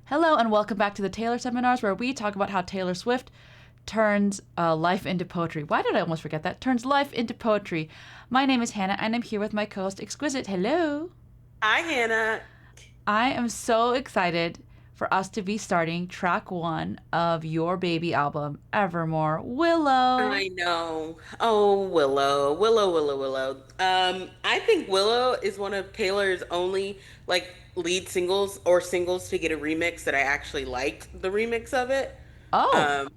Hello and welcome back to the Taylor Seminars, where we talk about how Taylor Swift turns life into poetry. Why did I almost forget that? Turns life into poetry. My name is Hannah and I'm here with my co-host Exquisite. Hello. Hi, Hannah. I am so excited for us to be starting track one of your baby album, Evermore, Willow. I know. Oh, Willow, Willow, Willow, Willow. I think Willow is one of Taylor's only lead singles or singles to get a remix that I actually liked the remix of it. Oh, Um,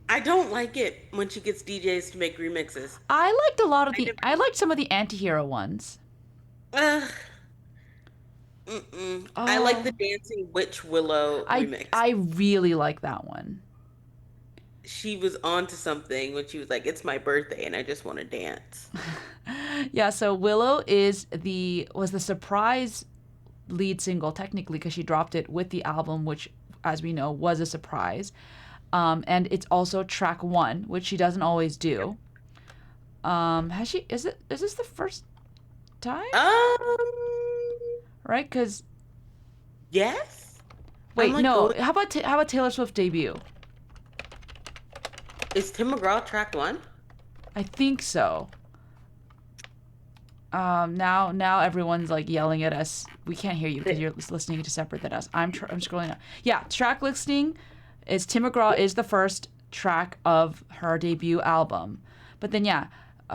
I don't like it when she gets DJs to make remixes. I liked a lot of I never. I liked some of the anti-hero ones. Uh, mm-mm. I like the Oh, Dancing Witch Willow remix. I really like that one. She was onto something when she was like, "It's my birthday and I just want to dance." Yeah, so Willow is the surprise lead single technically because she dropped it with the album, which, as we know, was a surprise. And it's also track one, which she doesn't always do. Has she? Is this the first time? Um, Right? Because yes. I'm wait, like no. going. How about Taylor Swift debut? Is Tim McGraw track one? I think so. Now everyone's like yelling at us. We can't hear you because you're listening to separate than us. I'm scrolling up. Yeah, track listing is Tim McGraw is the first track of her debut album, but then yeah,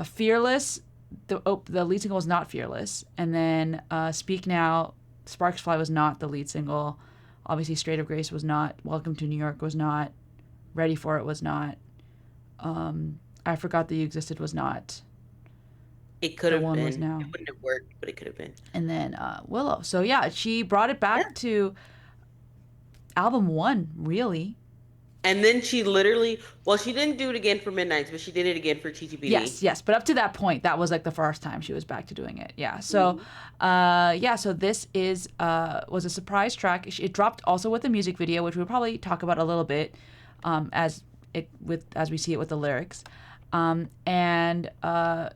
Fearless. The lead single was not Fearless, and then Speak Now, Sparks Fly was not the lead single. Obviously, Straight of Grace was not. Welcome to New York was not. Ready for It was not. I Forgot That You Existed was not. It could The have one was been. It now. wouldn't have worked, but it could have been. And then Willow. So yeah, she brought it Yeah. back to album one, really. And then she literally, well, she didn't do it again for Midnights, but she did it again for Yes, TTPD. yes. But up to that point, that was like the first time she was back to doing it. Yeah. So, Mhm. yeah. So this is was a surprise track. It dropped also with a music video, which we'll probably talk about a little bit, as we see it with the lyrics. And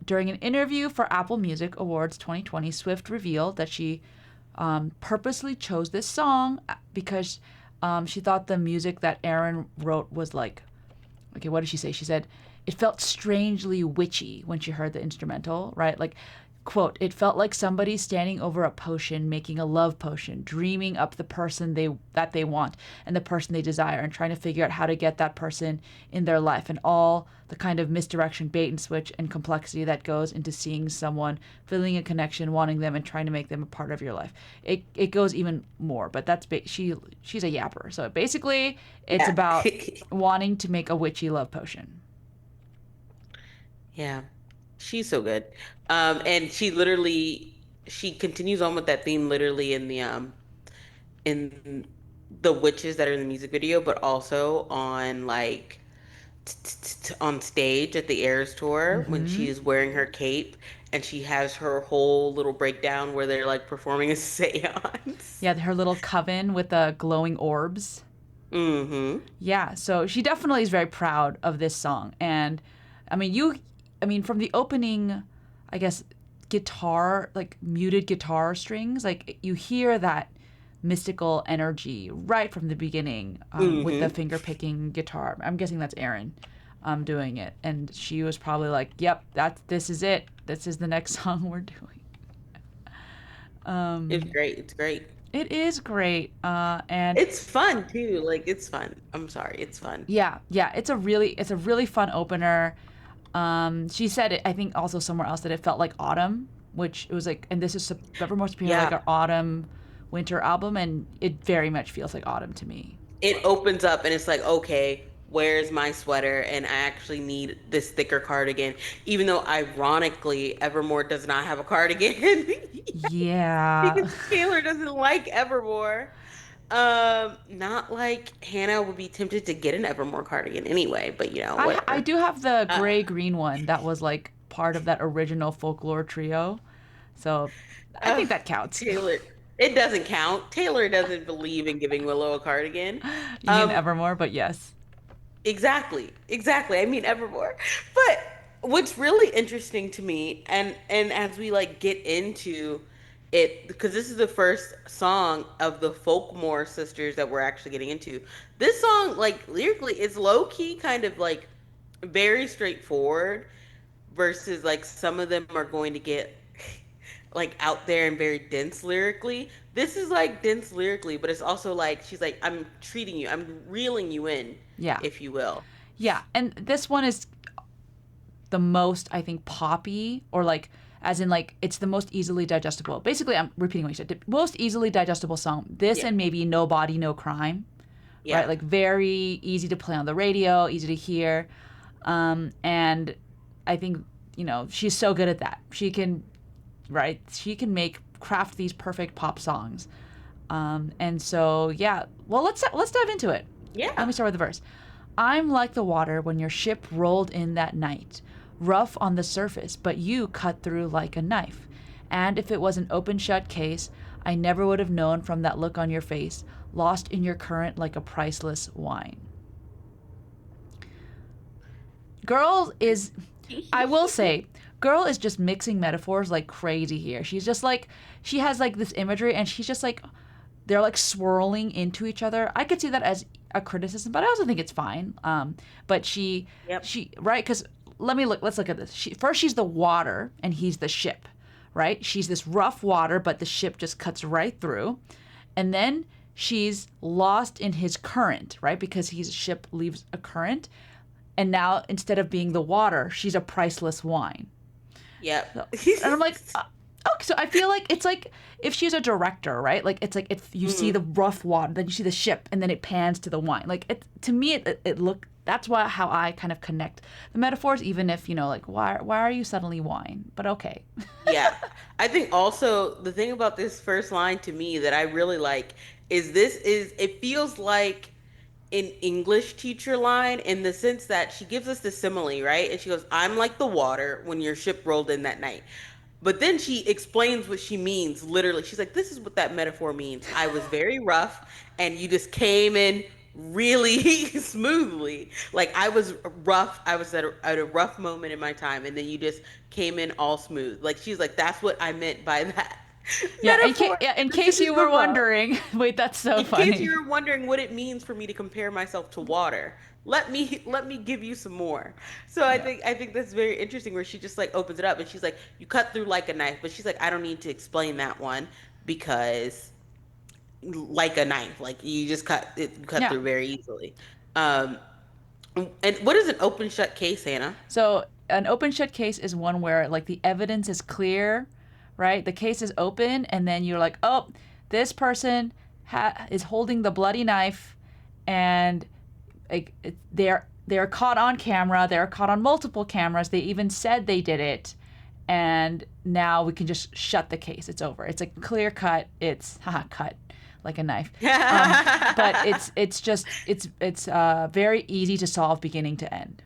during an interview for Apple Music Awards 2020, Swift revealed that she purposely chose this song because she thought the music that Aaron wrote was like, okay, what did she say? She said it felt strangely witchy when she heard the instrumental, right? Like, quote, it felt like somebody standing over a potion, making a love potion, dreaming up the person they want and the person they desire, and trying to figure out how to get that person in their life, and all the kind of misdirection, bait and switch, and complexity that goes into seeing someone, feeling a connection, wanting them, and trying to make them a part of your life. It goes even more, but she's a yapper. So basically, it's Yeah. about wanting to make a witchy love potion. Yeah. She's so good. And she continues on with that theme literally in the witches that are in the music video, but also on on stage at the Eras tour when she is wearing her cape and she has her whole little breakdown where they're like performing a seance. Yeah, her little coven with the glowing orbs. Mm-hmm. Yeah, so she definitely is very proud of this song. And I mean, from the opening, I guess, guitar, like muted guitar strings, like you hear that mystical energy right from the beginning with the Mm-hmm. finger picking guitar. I'm guessing that's Erin doing it. And she was probably like, yep, this is it. This is the next song we're doing. It's great. It's great. It is great. And It's fun too. Like it's fun. I'm sorry. It's fun. yeah, yeah, it's a really fun opener. She said it. I think also somewhere else that it felt like autumn, which it was like, and this is Evermore supposed to be like Yeah. our autumn winter album, and it very much feels like autumn to me. It opens up and it's like, okay, where's my sweater? And I actually need this thicker cardigan, even though ironically, Evermore does not have a cardigan Yeah, because Taylor doesn't like Evermore. Not like Hannah would be tempted to get an Evermore cardigan anyway, but I whatever. do have the Uh, gray green one that was like part of that original folklore trio, so I uh, think that counts. Taylor, it doesn't count. Taylor doesn't believe in giving Willow a cardigan. You mean Um, Evermore, but yes. Exactly. Exactly. I mean Evermore. But what's really interesting to me and as we like get into it because this is the first song of the Folkmore sisters that we're actually getting into. This song, like lyrically, is low key, kind of like very straightforward, versus like some of them are going to get like out there and very dense lyrically. This is like dense lyrically, but it's also like she's like, I'm treating you, I'm reeling you in, Yeah. if you will. Yeah. And this one is the most, I think, poppy, or like, as in like, it's the most easily digestible. Basically, I'm repeating what you said. The most easily digestible song. This Yeah. and maybe No Body, No Crime, right? Yeah. Like, very easy to play on the radio, easy to hear. And I think, she's so good at that. She can, right? She can craft these perfect pop songs. And so, yeah. Well, let's dive into it. Let Yeah. me start with the verse. I'm like the water when your ship rolled in that night, rough on the surface, but you cut through like a knife. And if it was an open shut case, I never would have known from that look on your face, lost in your current like a priceless wine. Girl is, I will say, girl is just mixing metaphors like crazy here. She's just like, she has like this imagery, and she's just like, they're like swirling into each other. I could see that as a criticism, but I also think it's fine. But Yep. she, right? Because let's look at this. First, she's the water, and he's the ship, right? She's this rough water, but the ship just cuts right through. And then she's lost in his current, right? Because his ship leaves a current. And now, instead of being the water, she's a priceless wine. Yep. And I'm like, okay, so I feel like it's like if she's a director, right? Like it's like if you see the rough water, then you see the ship, and then it pans to the wine. Like to me, it look. That's how I kind of connect the metaphors, even if like why are you suddenly wine? But okay. Yeah. I think also the thing about this first line to me that I really like is it feels like an English teacher line, in the sense that she gives us the simile, right? And she goes, I'm like the water when your ship rolled in that night. But then she explains what she means literally. She's like, this is what that metaphor means. I was very rough, and you just came in really smoothly. Like I was rough. I was at a rough moment in my time, and then you just came in all smooth. Like she's like, that's what I meant by that Yeah, metaphor. in This case is you the were rough. wondering, wait, that's so In case funny. you're wondering what it means for me to compare myself to water, let me give you some more. So I Yeah. think that's very interesting, where she just like opens it up, and she's like, you cut through like a knife, but she's like, I don't need to explain that one, because like a knife, like you just cut Yeah. through very easily. Um, and what is an open shut case, Hannah? So an open shut case is one where like the evidence is clear, right? The case is open, and then you're like, oh, this person is holding the bloody knife, and like they're caught on camera. They're caught on multiple cameras. They even said they did it, and now we can just shut the case. It's over. It's a clear cut. It's cut like a knife. But it's very easy to solve beginning to end.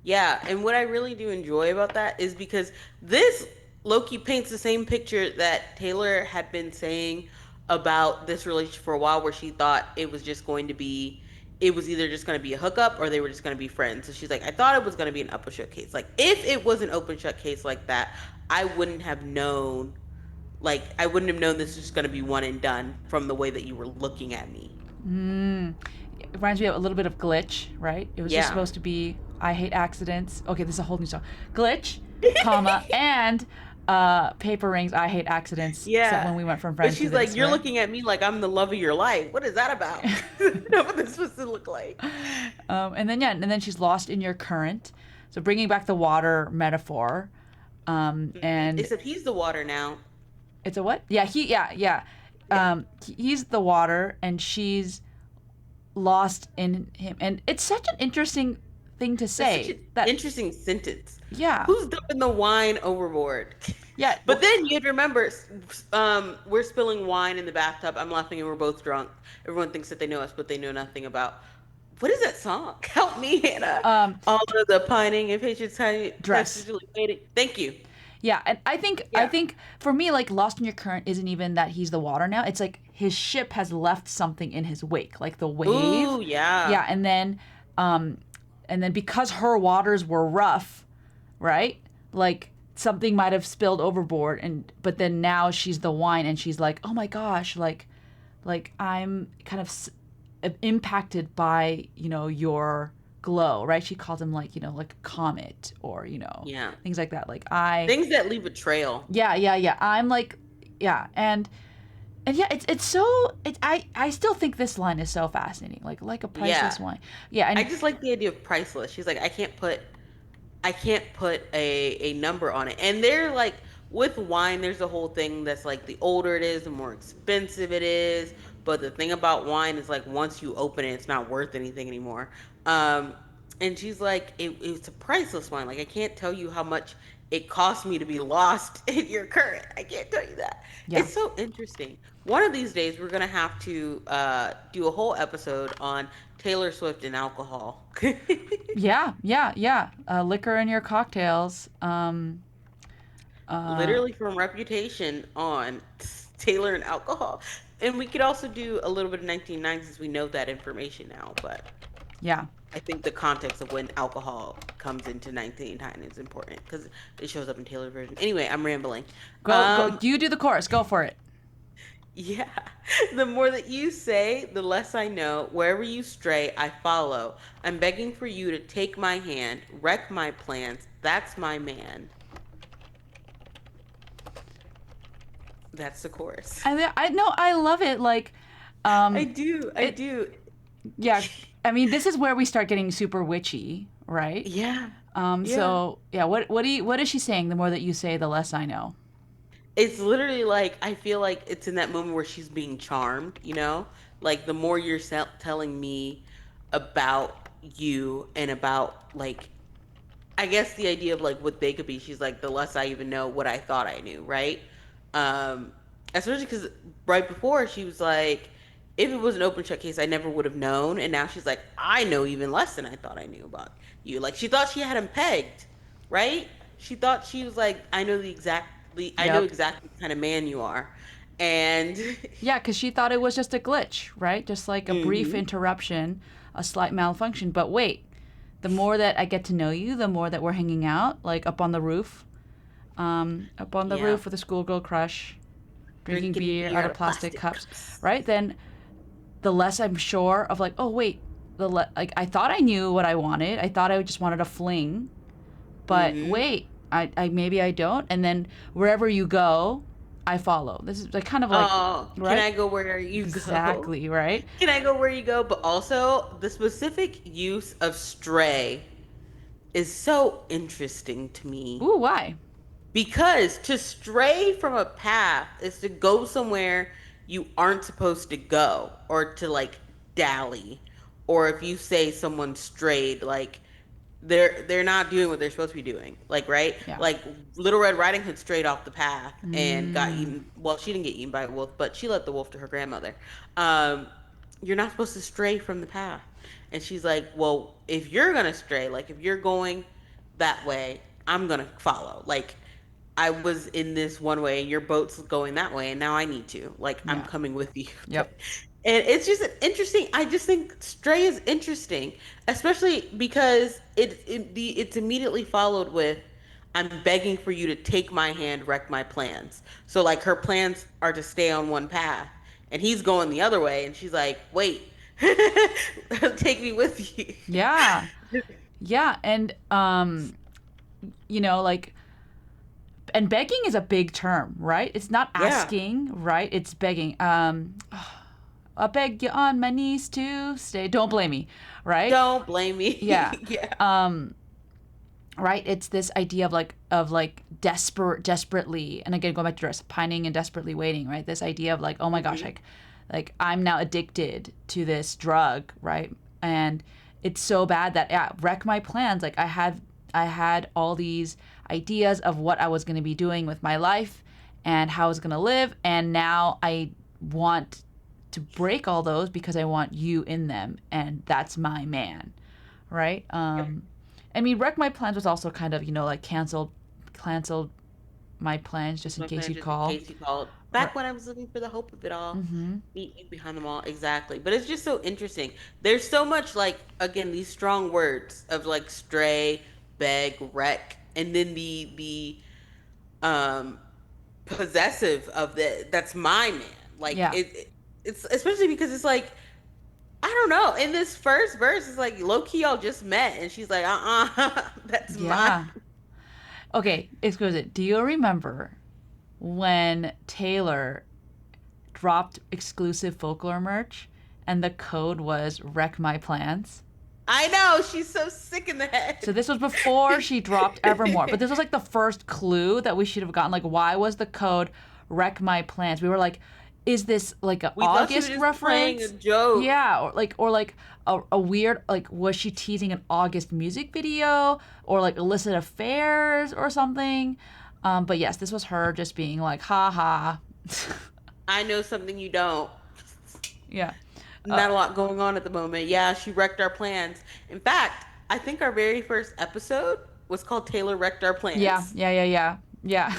Yeah, and what I really do enjoy about that is because this Loki paints the same picture that Taylor had been saying about this relationship for a while, where she thought it was either just going to be a hookup, or they were just going to be friends. So she's like, I thought it was going to be an open shut case. Like, if it was an open shut case like that, I wouldn't have known, I wouldn't have known this was just going to be one and done from the way that you were looking at me. It reminds me of a little bit of Glitch, right? It was just Yeah. supposed to be I hate accidents. Okay, this is a whole new song. Glitch, comma, and Paper Rings, I hate accidents. Except when Yeah. we went from But friends to she's like, this, you're right? looking at me like I'm the love of your life. What is that about? What this supposed to look like? And then she's lost in your current. So bringing back the water metaphor, and Except he's the water now. it's a what? Yeah, yeah. Yeah. He's the water, and she's lost in him, and it's such an interesting thing to That's such say an that. interesting sentence. Yeah, Who's dumping the wine overboard? yeah. But then you'd remember, we're spilling wine in the bathtub. I'm laughing, and we're both drunk. Everyone thinks that they know us, but they know nothing about. What is that song? Help me, Hannah. Um, All of the pining and patience, dress. waiting. Thank you. Yeah, and I Yeah. think for me, like lost in your current isn't even that he's the water now. It's like his ship has left something in his wake, like the wave. Ooh, yeah. Yeah, um, and then because her waters were rough, right? Like something might have spilled overboard, and but then now she's the wine, and she's like, oh my gosh, like I'm kind of impacted by your glow, right? She calls him like like a comet, or Yeah. things like that. Like I, Things that leave a trail. yeah, yeah, yeah. I'm like, yeah, and yeah, it's so I still think this line is so fascinating. Like a Yeah. priceless wine. Yeah, I and just like the idea of priceless. She's like, I can't put a number on it. And they're like, with wine, there's a whole thing that's like, the older it is, the more expensive it is. But the thing about wine is like, once you open it, it's not worth anything anymore. Um, and she's like, it's a priceless wine. Like, I can't tell you how much it cost me to be lost in your current. I can't tell you that. yeah. It's so interesting. One of these days, we're gonna have to do a whole episode on Taylor Swift and alcohol. Yeah, yeah, yeah. Liquor in your cocktails. Uh, Literally from Reputation on Taylor and alcohol. And we could also do a little bit of 1990s since we know that information now, but yeah. I think the context of when alcohol comes into 1990 is important because it shows up in Taylor's version. Anyway, I'm rambling. Go. Um, Do you do the chorus? Go for it. yeah. The more that you say, the less I know. Wherever you stray, I follow. I'm begging for you to take my hand, wreck my plans. That's my man. That's the chorus. I know. I love it. Like, I um, do. I it. do. Yeah. I mean, this is where we start getting super witchy, right? Yeah. Yeah. So yeah. What is she saying? The more that you say, the less I know. It's literally like, I feel like it's in that moment where she's being charmed, you know? Like, the more you're telling me about you and about, like, I guess the idea of like what they could be, she's like, the less I even know what I thought I knew, right? Um, Especially because right before she was like, if it was an open shut case, I never would have known. And now she's like, I know even less than I thought I knew about you. Like, she thought she had him pegged, right? She thought she was like, I know Yep. exactly the kind of man you are. And Yeah, because she thought it was just a glitch, right? Just like a brief hmm interruption, a slight malfunction. But wait, the more that I get to know you, the more that we're hanging out, like up on the yeah, roof with a schoolgirl crush, drinking drinking beer beer out out of of plastic plastic cups, cups. right? Then the less I'm sure of, like, oh wait, like I thought I knew what I wanted. I thought I just wanted a fling, but hmm wait, I maybe I don't. And then wherever you go, I follow. This is like kind of like, Oh, can right? I go where you go? Exactly, right? Can I go where you go? But also, the specific use of stray is so interesting to me Ooh, why? because to stray from a path is to go somewhere you aren't supposed to go, or to like dally. Or if you say someone strayed, like they're not doing what they're supposed to be doing. Like, right? Yeah. Like, Little Red Riding Hood strayed off the path and got Mm, eaten. Well, she didn't get eaten by a wolf, but she led the wolf to her grandmother. Um, you're not supposed to stray from the path. And she's like, well, if you're gonna stray, like if you're going that way, I'm gonna follow. Like, I was in this one way and your boat's going that way, and now I need to. Like, I'm yeah. coming with you. Yep. And it's just an interesting. I just think Stray is interesting, especially because it's immediately followed with, "I'm begging for you to take my hand, wreck my plans." So like, her plans are to stay on one path, and he's going the other way, and she's like, "Wait, take me with you." Yeah. Yeah, and like, and begging is a big term, right? It's not Yeah. asking, right? It's begging. I beg you on my knees to stay. Don't blame me, right? Don't blame Yeah. me. Yeah. Right. It's this idea of like desperately, and again going back to dress, pining and desperately waiting, right? This idea of like, oh my gosh, hmm like I'm now addicted to this drug, right? And it's so bad that, yeah, wreck my plans. Like I had all these ideas of what I was going to be doing with my life and how I was going to live, and now I want to break all those because I want you in them, and that's my man, right? I mean, wreck my plans was also kind of, like canceled my plans just in My case plan you just in call. case you called. Right. Back when I was looking for the hope of it all. Mm-hmm. Meet you behind them all. Exactly. But it's just so interesting. There's so much, like, again, these strong words of like stray, beg, wreck, and then the um possessive of that's my man. Like Yeah. it's especially because it's like I don't know. In this first verse, it's like low key y'all just met, and she's like, that's my. Yeah. Okay, Exquisite. Do you remember when Taylor dropped exclusive folklore merch and the code was wreck my plans? I know she's so sick in the So head. this was before she dropped Evermore, but this was like the first clue that we should have gotten. Like, why was the code "wreck my plans"? We were like, is this like an We thought she was August just playing a reference? joke. Yeah, or like a weird like was she teasing an August music video or like illicit affairs or something? But yes, this was her just being like, ha ha. I know something you don't. Yeah. Uh, Not a lot going on at the moment. Yeah, she wrecked our plans. In fact, I think our very first episode was called Taylor Wrecked Our yeah, Plans. yeah, yeah, yeah, yeah.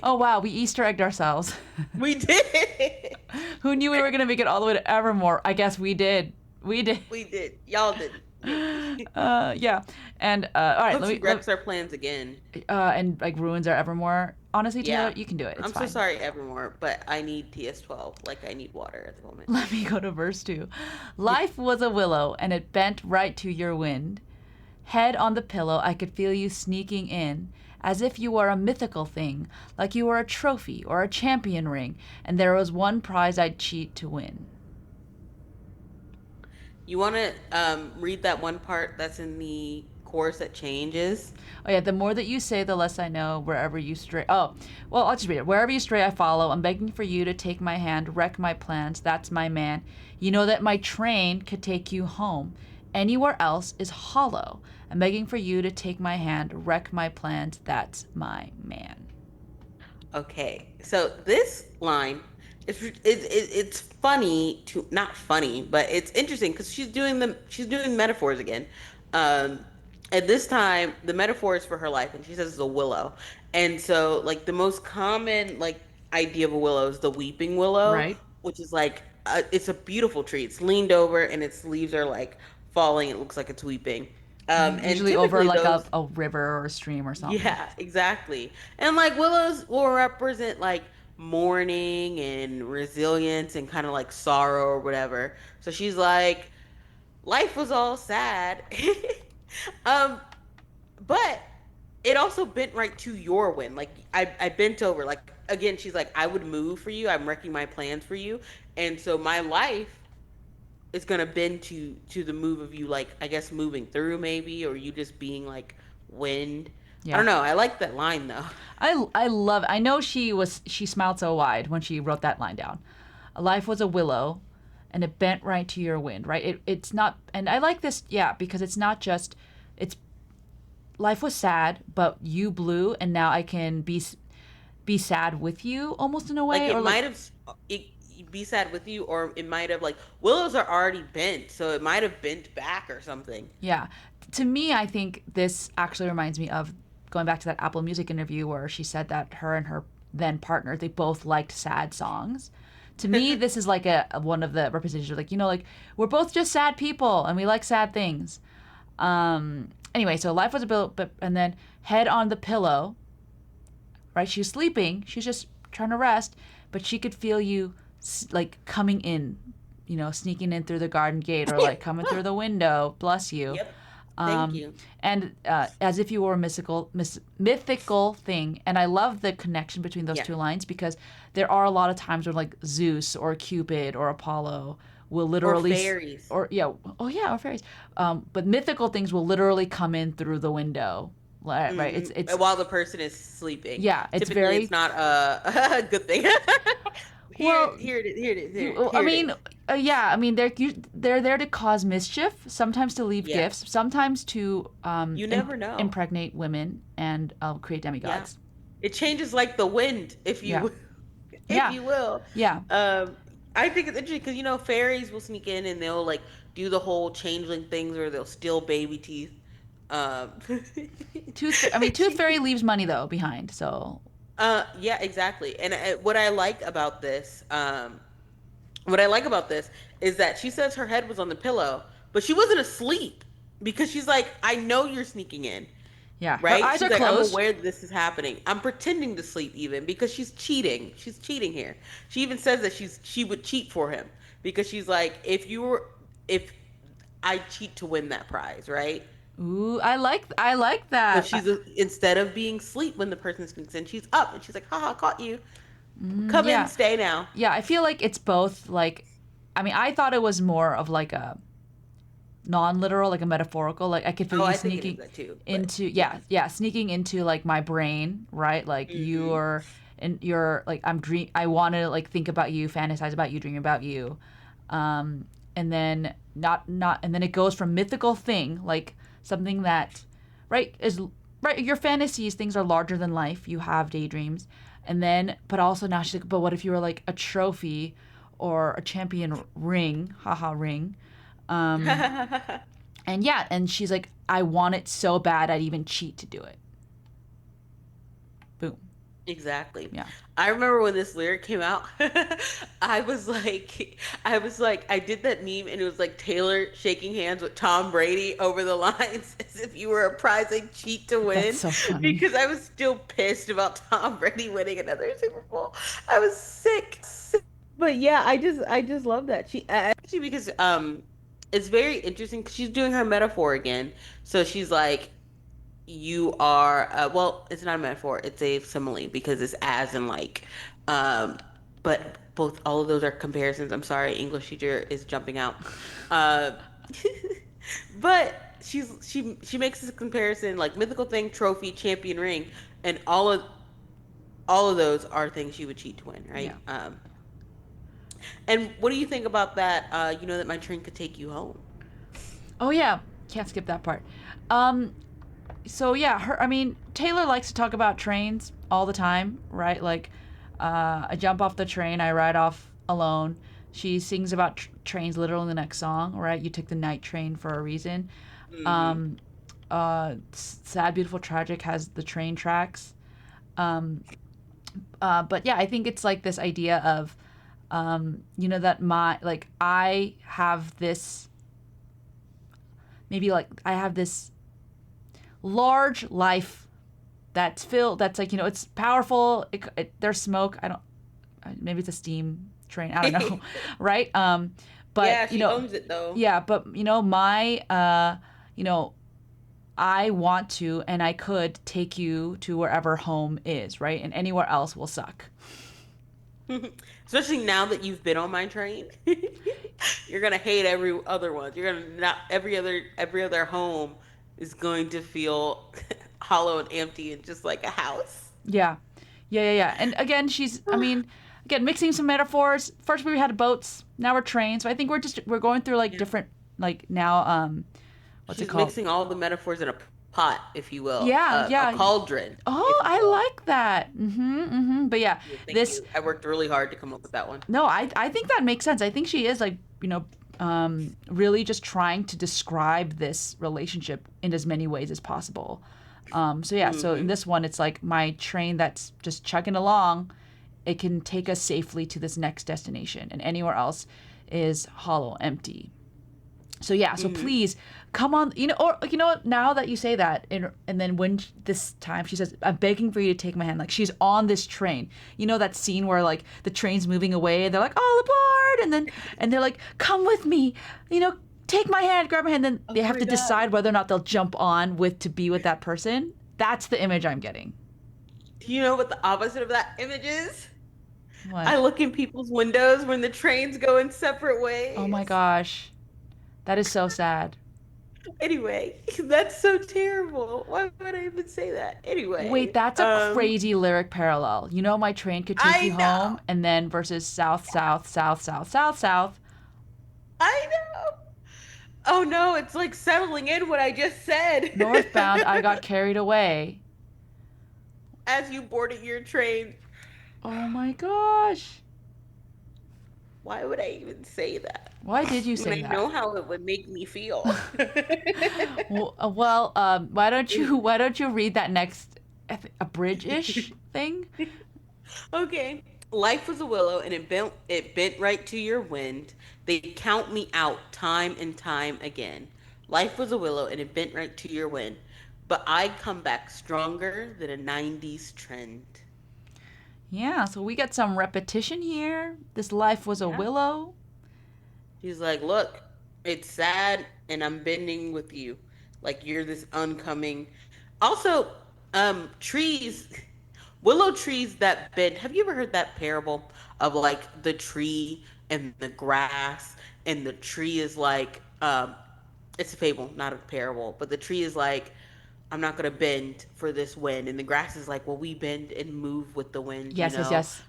Oh wow, we Easter egged ourselves. We did. Who knew we were gonna make it all the way to Evermore? I guess we did. We did. We did. Y'all didn't. Maybe. Yeah. And all right, Hope she wrecks our plans again. and like ruins our Evermore. Honestly, Taylor, Yeah. you can do it. It's I'm so fine. sorry, Evermore, but I need TS12 like I need water at the moment. Let me go to verse 2. Life was a willow, and it bent right to your wind. Head on the pillow, I could feel you sneaking in, as if you were a mythical thing, like you were a trophy or a champion ring, and there was one prize I'd cheat to win. You want to read that one part that's in the chorus that changes? Oh yeah, the more that you say, the less I know. Wherever you stray. Oh, well, I'll just read it. Wherever you stray, I follow. I'm begging for you to take my hand, wreck my plans. That's my man. You know that my train could take you home. Anywhere else is hollow. I'm begging for you to take my hand, wreck my plans. That's my man. Okay, so this line it's funny to not funny, but it's interesting because she's doing metaphors again. Um, and this time the metaphor is for her life, and she says it's a willow. And so like the most common like idea of a willow is the weeping willow, Right? which is like it's a beautiful tree. It's leaned over and its leaves are like falling. It looks like it's weeping. And Usually over typically like a, those a river or a stream or something. yeah, exactly. And like willows will represent like mourning and resilience and kind of like sorrow or whatever. So she's like, life was all sad. um, but it also bent right to your win. Like I bent over. Like again, she's like, I would move for you. I'm wrecking my plans for you. And so my life is gonna bend to the move of you like I guess moving through maybe or you just being like wind. I Yeah. don't know. I like that line though. I love I know she smiled so wide when she wrote that line down. Life was a willow and it bent right to your wind, right? It's not and I like this, yeah, because it's not just it's life was sad, but you blew and now I can be sad with you almost in a Like way or it like might have it be sad with you or it might have like willows are already bent so it might have bent back or something. yeah. To me, I think this actually reminds me of going back to that Apple Music interview where she said that her and her then partner, they both liked sad songs. To me, this is like a one of the representations, like, like we're both just sad people and we like sad things. Anyway, so life was a bill, but and then head on the pillow, right? She's sleeping. She's just trying to rest, but she could feel you like coming in, sneaking in through the garden gate or like coming through the window. Bless you. Yep. Thank Um, you. and as if you were a mythical thing. And I love the connection between those Yeah. two lines because there are a lot of times where like Zeus or Cupid or Apollo will Or literally, fairies. or yeah, oh yeah, or fairies. But mythical things will literally come in through the window, right? It's While the person is sleeping. yeah, it's Typically very it's not a good thing. well. Here it is. Here it is. I Here it mean, is. yeah. I mean, they're there to cause mischief. Sometimes to leave Yeah. gifts. Sometimes to You never know. impregnate women and create Yeah. demigods. It changes like the wind, if Yeah, you if yeah, you will. yeah. I think it's interesting because fairies will sneak in and they'll like do the whole changeling things, or they'll steal baby teeth. Um, I mean, Tooth Fairy leaves money though behind. So yeah, exactly. And what I like about this, what I like about this is that she says her head was on the pillow, but she wasn't asleep because she's like, I know you're sneaking in. Yeah, her right? eyes She's are like, I'm closed. aware that this is happening. I'm pretending to sleep even because she's cheating. She's cheating here. She even says that she would cheat for him because she's like, if I cheat to win that prize, right? Ooh, I like So that. instead of being asleep when the person sneaks in, she's up and she's like, haha, caught you. Come in, Yeah, stay now. yeah. I feel like it's both. Like, I mean, I thought it was more of like a non-literal, like a metaphorical. Like I could feel Oh, you I think it is sneaking that too. But into, yes. yeah, sneaking into like my brain, right? Like Hmm. you're like I want to like think about you, fantasize about you, dream about you, um, and then not and then it goes from mythical thing like something that, right, is right. Your fantasies, things are larger than life. You have daydreams, and then but also now she's like, but what if you were like a trophy or a champion ring, haha ring. Um, and yeah, and she's like, I want it so bad I'd even cheat to do it. Boom. Exactly. Yeah. I remember when this lyric came out, I did that meme and it was like Taylor shaking hands with Tom Brady over the lines as if you were a prize and cheat to That's win so funny. because I was still pissed about Tom Brady winning another Super Bowl. I was sick. But yeah, I just love that. Actually because it's very interesting 'cause she's doing her metaphor again. So she's like you are well, it's not a metaphor, it's a simile because it's as and like um but both all of those are comparisons. I'm sorry, English teacher is jumping out. uh but she makes this comparison like mythical thing, trophy, champion ring, and all of those are things she would cheat to win, Yeah. right? And what do you think about that, you know that my train could take you home? Oh yeah. Can't skip that part. Um, so yeah, her I mean, Taylor likes to talk about trains all the time, right? Like I jump off the train, I ride off alone. She sings about trains literally in the next song, right? You took the night train for a reason. Hmm. Um, Sad, Beautiful, Tragic has the train tracks. Um, but yeah, I think it's like this idea of, that like I have this, maybe like I have this large life that's filled, that's like, it's powerful. There's smoke. I don't, maybe it's a steam train. I don't know. Right. But, Yeah, she owns it though. yeah, but, you know, I want to and I could take you to wherever home is, right? And anywhere else will suck. Especially now that you've been on my train. You're gonna hate every other one. You're gonna not every other home is going to feel hollow and empty and just like a house. Yeah. Yeah, yeah, yeah. And again, I mean, again, mixing some metaphors. First we had boats, now we're trains. So I think we're going through like Yeah. different, like now, what's it She's called? mixing all the metaphors in a pot, if you will, Yeah, a yeah. cauldron, Oh, if you I will. like that. But yeah, Thank you. Thank this, you. I worked really hard to come up with that one. no, I think that makes sense. I think she is like, really just trying to describe this relationship in as many ways as possible. So yeah, so in Hmm. this one, it's like my train that's just chugging along. It can take us safely to this next destination, and anywhere else is hollow, empty. So yeah, so Hmm. please come on, or what? Now that you say that, and then when this time she says, "I'm begging for you to take my hand," like she's on this train. You know that scene where like the train's moving away, and they're like, "All aboard!" and they're like, "Come with me," you know, take my hand, grab my hand. Then they Oh have my to God. decide whether or not they'll jump on with to be with that person. That's the image I'm getting. Do you know what the opposite of that image is? I What? look in people's windows when the trains go in separate Oh my ways. gosh, that is so sad. Anyway, that's so terrible. Why would I even say that? Wait, Anyway, that's a crazy lyric parallel. You know, my train could take you I home, know. and then versus south, south, south, south, south, south, I know. Oh no, it's like settling in what I just said. northbound. I got carried away. As you boarded your train, Oh my gosh. why would I even say that? Why did you When say I that? know how it would make me feel. Well, why don't you read that next a bridge-ish thing? Okay. Life was a willow and it bent right to your wind. They count me out time and time again. Life was a willow and it bent right to your wind. but I come back stronger than a 90s trend. Yeah, so we got some repetition here. This life was a Yeah. willow. She's like, look, it's sad and I'm bending with you. Like you're this oncoming. Also, trees, willow trees that bend. Have you ever heard that parable of like the tree and the grass and the tree is like, it's a fable, not a parable, but the tree is like, I'm not gonna bend for this wind, and the grass is like, well, we bend and move with the wind, you Yes, yes, know. yes.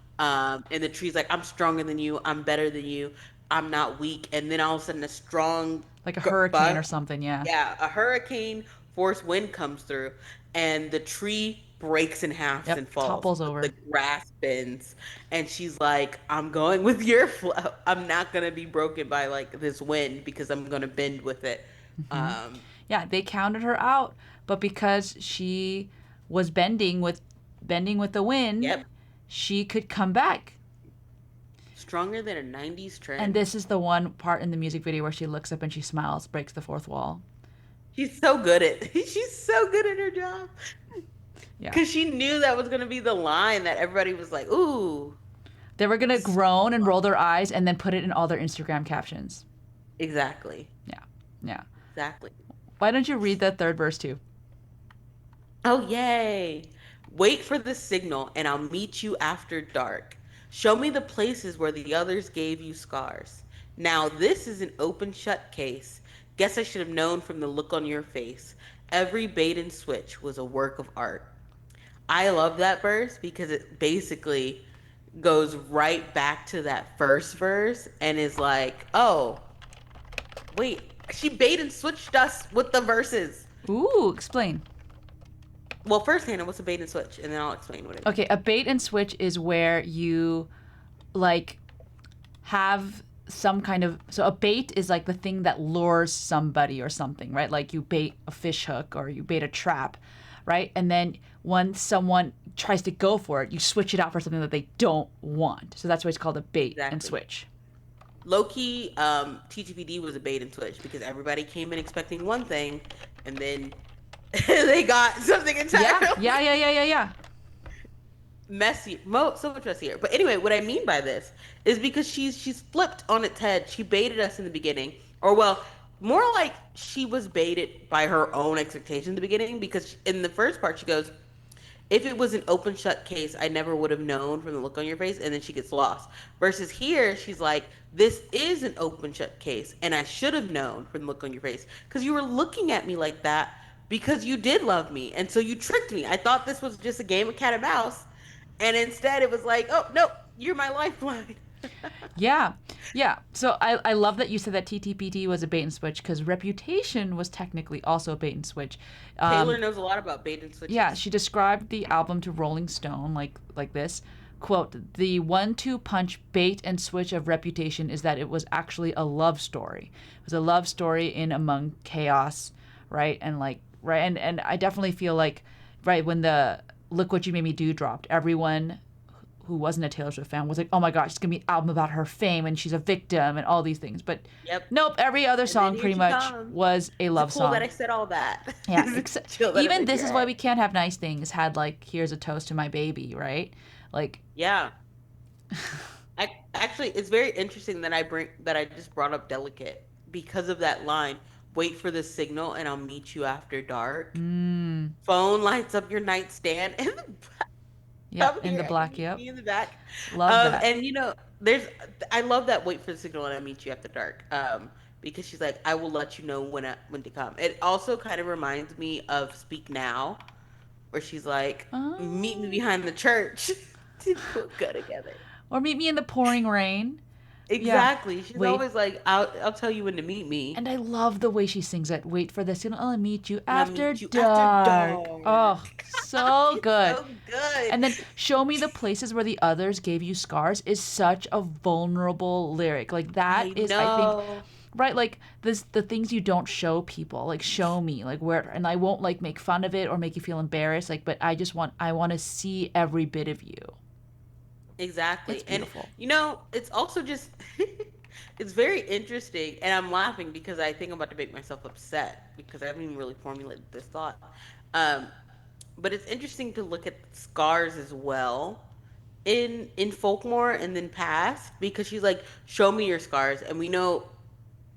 And the tree's like, I'm stronger than you, I'm better than you, I'm not weak, and then all of a sudden, a strong Like a hurricane or bust, something, yeah. yeah, a hurricane force wind comes through, and the tree breaks in halves Yep, and falls, topples but the over. grass bends, and she's like, I'm going with your flow. I'm not gonna be broken by like this wind because I'm gonna bend with it. Um, Yeah, they counted her out, but because she was bending with the wind, yep. she could come back. Stronger than a 90s And trend. this is the one part in the music video where she looks up and she smiles, breaks the fourth wall. She's so good at she's so good at her job. Yeah. Cause she knew that was gonna be the line that everybody was like, ooh. They were going to groan and roll their eyes and then put it in all their Instagram captions. Exactly. Yeah. Yeah. Exactly. Why don't you read the third verse too? Oh yay. Wait for the signal and I'll meet you after dark. Show me the places where the others gave you scars. Now this is an open shut case. Guess I should have known from the look on your face. Every bait and switch was a work of art. I love that verse because it basically goes right back to that first verse and is like, oh, wait, she bait and switched us with the verses. Ooh, explain. Well, first, Hannah, what's a bait and switch? And then I'll explain what it means. Okay, a bait and switch is where you like have some kind of, so a bait is like the thing that lures somebody or something, right? Like you bait a fish hook or you bait a trap, right? And then when someone tries to go for it, you switch it out for something that they don't want. So that's why it's called a bait and Exactly. switch. Low key, TTPD was a bait and switch because everybody came in expecting one thing and then they got something Yeah, yeah, entirely yeah, yeah, yeah, yeah. messy, so much messier. But anyway, what I mean by this is because she's flipped on its head. She baited us in the beginning, or well, more like she was baited by her own expectation in the beginning. Because in the first part, she goes, "If it was an open shut case, I never would have known from the look on your face," and then she gets lost. Versus here, she's like, "This is an open shut case, and I should have known from the look on your face because you were looking at me like that." Because you did love me, and so you tricked me. I thought this was just a game of cat and mouse, and instead it was like, oh, no, you're my lifeline. Yeah, yeah. So I love that you said that TTPT was a bait and switch because Reputation was technically also a bait and switch. Taylor Um, knows a lot about bait and yeah, switches. she described the album to Rolling Stone like this. Quote, the 1-2 punch bait and switch of Reputation is that it was actually a love story. It was a love story in among chaos, right? And like right and I definitely feel like right when the Look What You Made Me Do dropped, everyone who wasn't a Taylor Swift fan was like, oh my gosh, it's gonna be an album about her fame and she's a victim and all these things. But Yep. nope, every other And then song here pretty she much comes. was a Is it love cool that song. I said all that? Yeah, Is it except chill that it even makes This your Is Why head? We Can't Have Nice Things had like Here's a Toast to My Baby, right? Like, Yeah. Actually, it's very interesting that I just brought up delicate because of that line. Wait for the signal and I'll meet you after dark. mm, Phone lights up your nightstand and yep, come in the here and black, meet yep. me in the back. Love that. And there's I love that wait for the signal and I meet you after dark. Because she's like, I will let you know when to come. It also kind of reminds me of Speak Now, where she's like, meet me Oh. behind the church. We'll go together. Or Meet Me in the Pouring Rain. Yeah. Exactly. She's Wait. always like, I'll tell you when to meet me. And I love the way she sings it. Wait for this, and I'll meet you And I'll after meet you after dark. Oh, dark. so She's good. so good. And then Show Me the Places Where the Others Gave You Scars is such a vulnerable lyric. Like that I is, I think, know. right, like this the things you don't show people. Like show me, like where, and I won't like make fun of it or make you feel embarrassed. Like, but I want to see every bit of you. It's Exactly. And beautiful. it's also just It's very interesting, and I'm laughing because I think I'm about to make myself upset because I haven't even really formulated this thought. Um, but it's interesting to look at scars as well in Folkmore and then past because she's like, show me your scars, and we know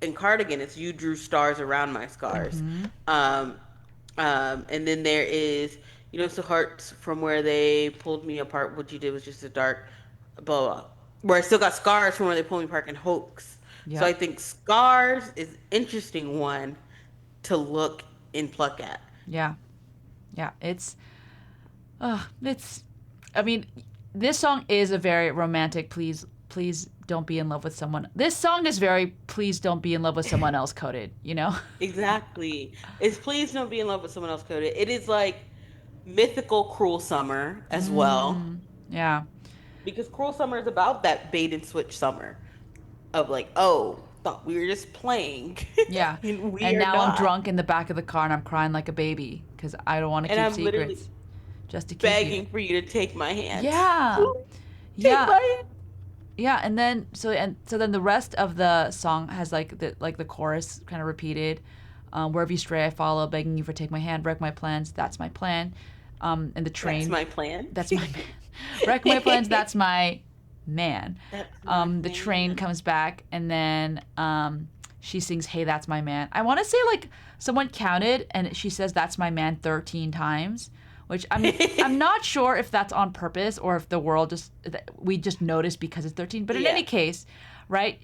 in Cardigan it's you drew stars around my scars. Mm-hmm. Um, and then there is, so hearts from where they pulled me apart. What you did was just a dark, blah, blah. Where I still got scars from where they pulled me apart in hoax. So I Yep. think scars is interesting one to look and pluck at. Yeah. Yeah. It's, I mean, this song is a very romantic, please don't be in love with someone. This song is very, please don't be in love with someone else coded, you know? Exactly. It's please don't be in love with someone else coded. It is like mythical Cruel Summer as well. Yeah. Because Cruel Summer is about that bait and switch summer of like, oh, thought we were just playing. Yeah. And we And are now I'm not. drunk in the back of the car and I'm crying like a baby because I don't want to And keep I'm literally secrets just to keep you. begging for you to take my hand. Yeah. Take Yeah. my hand. Yeah, and then the rest of the song has like the chorus kind of repeated. Wherever you stray, I follow, begging you for take my hand, wreck my plans, that's my plan. And the That's train, my plan. that's my man. Wreck my plans, that's my man. That's my The train man. comes back, and then she sings, "Hey, that's my man." I want to say like someone counted, and she says, "That's my man" 13 times, which I'm not sure if that's on purpose or if the world we just noticed because it's 13. But in Yeah, any case, right?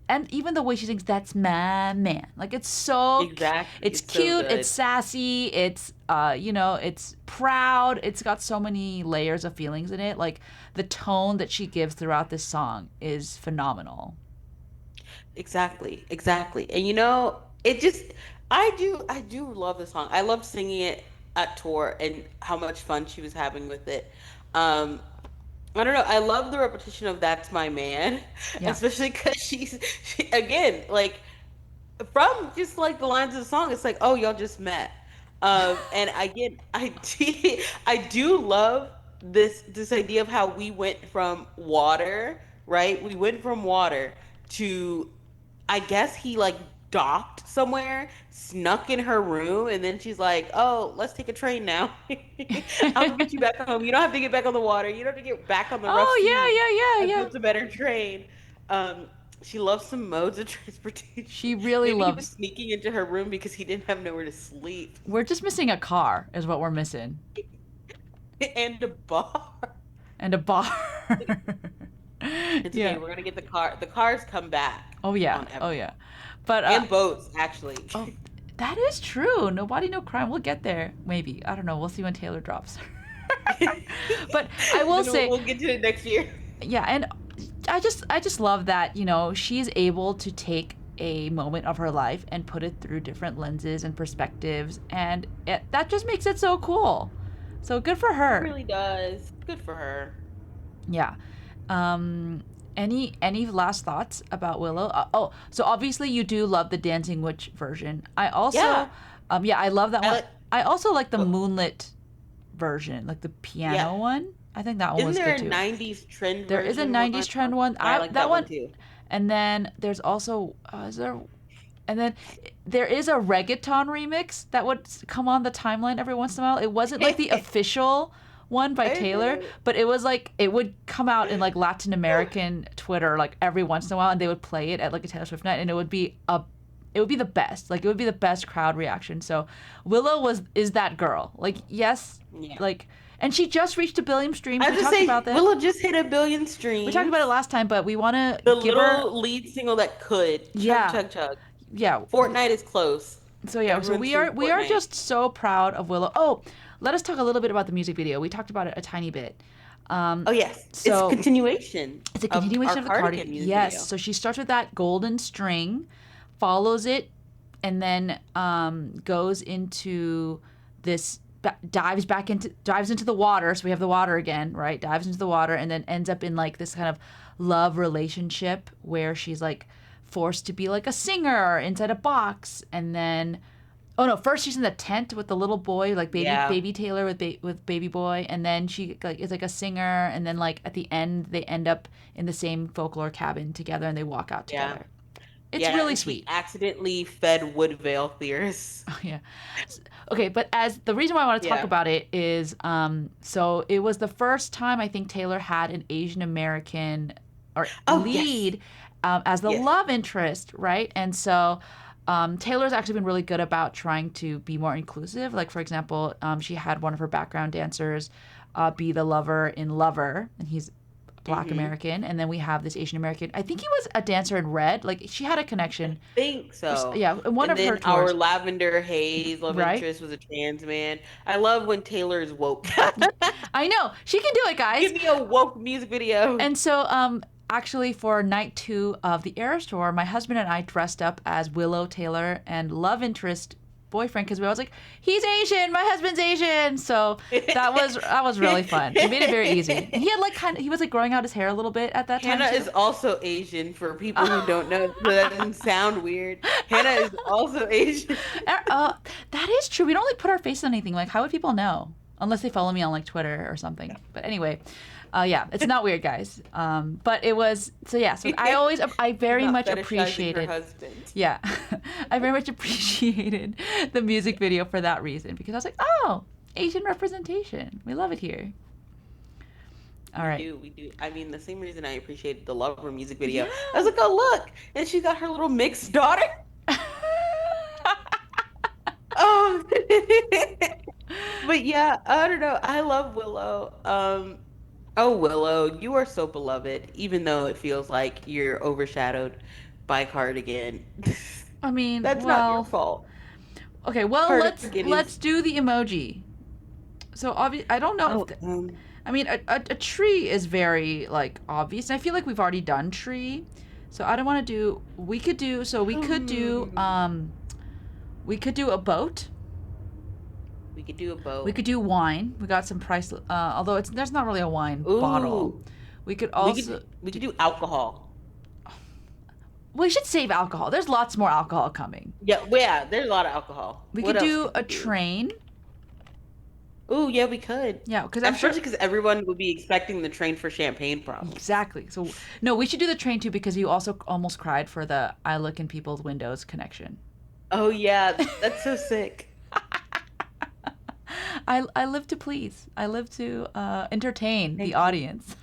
And even the way she sings, "That's my man," like it's so exactly. it's It's so cute, it's good. sassy, it's it's proud, it's got so many layers of feelings in it. Like the tone that she gives throughout this song is phenomenal. Exactly, exactly. And it just I do love the song. I love singing it at tour and how much fun she was having with it. Um I don't know. I love the repetition of "That's my man," Yeah. especially because again, like from just like the lines of the song, it's like, oh, y'all just met. And again, I do love this idea of how we went from water, right? We went from water to, I guess he like docked somewhere, snuck in her room, and then she's like, "Oh, let's take a train now. I'll get you back home. You don't have to get back on the water. You don't have to get back on the rough Oh seas. yeah, I yeah, yeah, yeah. built a better train." Um, she loves some modes of transportation. She really Maybe he was loves. sneaking into her room because he didn't have nowhere to sleep We're just missing a car, is what we're missing, and a bar. and a bar. It's okay. Yeah. We're gonna get the car. The cars come back Oh yeah. on Oh Evermore yeah. But and boats actually. oh, that is true. Nobody, no crime. We'll get there. Maybe. I don't know. We'll see when Taylor drops. But I will Then we'll, say, we'll get to it next year. yeah, and I just love that, she's able to take a moment of her life and put it through different lenses and perspectives, and that just makes it so cool. So good for It her. really does. Good for her. Yeah. Um any last thoughts about Willow? So obviously you do love the Dancing Witch version. I Yeah. also yeah, I love that I one. like. I also like the Well, Moonlit version, like the yeah. piano one. I think that one Isn't was there good a too. '90s trend There is a version one? 90s trend one. I I like that that one one. too. And then there's also is there and then there is a reggaeton remix that would come on the timeline every once in a while. It wasn't like the official one by I Taylor, did. but it was like it would come out in like Latin American Twitter like every once in a while, and they would play it at like a Taylor Swift night, and it would be the best. Like it would be the best crowd reaction. So Willow is that girl. Like yes, Yeah. like and she just reached 1 billion streams. I We just talked say about that. Willow just hit 1 billion We talked about it streams. last time, but we want to The give her little lead single that could chug yeah, chug chug. yeah. Fortnite is close. So Everyone we stream are we are Fortnite. just so proud of Willow. Oh, let us talk a little bit about the music video. We talked about it a tiny bit. Oh yes, it's a So continuation it's a of our continuation of the Cardigan cardigan. music Yes. video. So she starts with that golden string, follows it, and then goes into this dives into the water. So we have the water again, right? Dives into the water and then ends up in like this kind of love relationship where she's like forced to be like a singer inside a box, and then Oh no! First she's in the tent with the little boy, like Yeah, baby Taylor with baby boy, and then she like is like a singer, and then like at the end they end up in the same folklore cabin together, and they walk out yeah, together. It's yeah. really And she sweet. accidentally fed Woodvale theorists. Yeah. Okay, but as the reason why I want to talk Yeah. about it is, so it was the first time I think Taylor had an Asian American or Oh, yes. lead as the Yes. love interest, right? And so Taylor's actually been really good about trying to be more inclusive. Like for example, she had one of her background dancers be the lover in Lover, and he's Black Mm-hmm. American, and then we have this Asian American. I think he was a dancer in Red. Like she had a I connection. think so. Yeah, in one And of her then our tours, Lavender Haze love right? interest was a trans man. I love when Taylor's woke. I know she can do it, guys. Give me a woke music video. And so, actually, for night two of the Eras Tour, my husband and I dressed up as Willow, Taylor, and love interest boyfriend because we was like, he's Asian, my husband's Asian. So that was really fun. It made it very easy. And he had like he was like growing out his hair a little bit at that time Hannah too. is also Asian for people who don't know, so that doesn't sound weird. Hannah is also Asian. That is true. We don't like put our face on anything. Like, how would people know? Unless they follow me on like Twitter or something. But anyway, yeah, it's not weird, guys. But it was so yeah. So I She's very not much fetishizing her appreciated. husband. Yeah, I very much appreciated the music video for that reason because I was like, oh, Asian representation. We love it here. All We right. do, we do. I mean, the same reason I appreciated the Lover music video. Yeah. I was like, oh look, and she got her little mixed daughter. Oh, but yeah, I don't know. I love Willow. Oh Willow, you are so beloved, even though it feels like you're overshadowed by Cardigan. I mean, That's not your well, fault. okay. Well, Cardigan let's is. do the emoji. So I don't know if Oh, I mean a tree is very like obvious, and I feel like we've already done tree. So I don't want to do. hmm. We could do a boat. We could do a We boat. could do wine. We got some price. Although there's not really a wine bottle. Ooh, We could we also. could we could do alcohol. We should save alcohol. There's lots more alcohol coming. Yeah, well, yeah. There's a lot of alcohol. We What could else do could a we do? train. Ooh, yeah, we could. Yeah, because I'm sure. Especially because everyone would be expecting the train for champagne problems. Exactly. So no, we should do the train too because you also almost cried for the "I look in people's windows" connection. Oh yeah, that's so sick. I live to please. I live to entertain the Thank you. audience.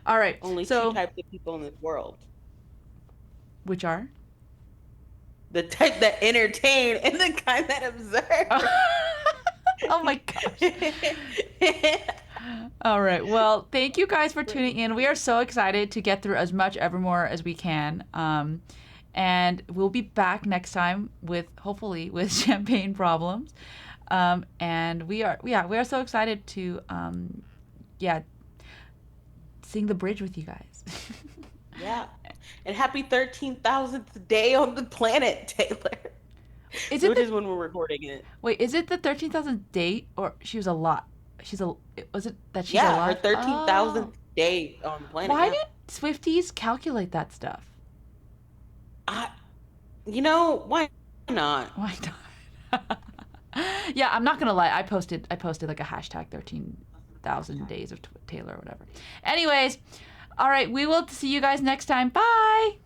All right. Only two So types of people in this world. which are? The type that entertain and the kind that observe. Oh my gosh. All right. Well, thank you guys for tuning in. We are so excited to get through as much Evermore as we can. And we'll be back next time with hopefully with champagne problems. And we are so excited to yeah, sing the bridge with you guys. Yeah. And happy 13,000th day on the planet, Taylor. Is it Which the is when we're recording it. wait, is it the 13,000th date or she was a lot? Was it that she's Yeah, her alive? Oh. 13,000th day on the planet. Why Yeah. did Swifties calculate that stuff? I, why not? Why not? Yeah, I'm not gonna lie. I posted like a hashtag 13,000 days of Taylor or whatever. Anyways, all right, we will see you guys next time. Bye.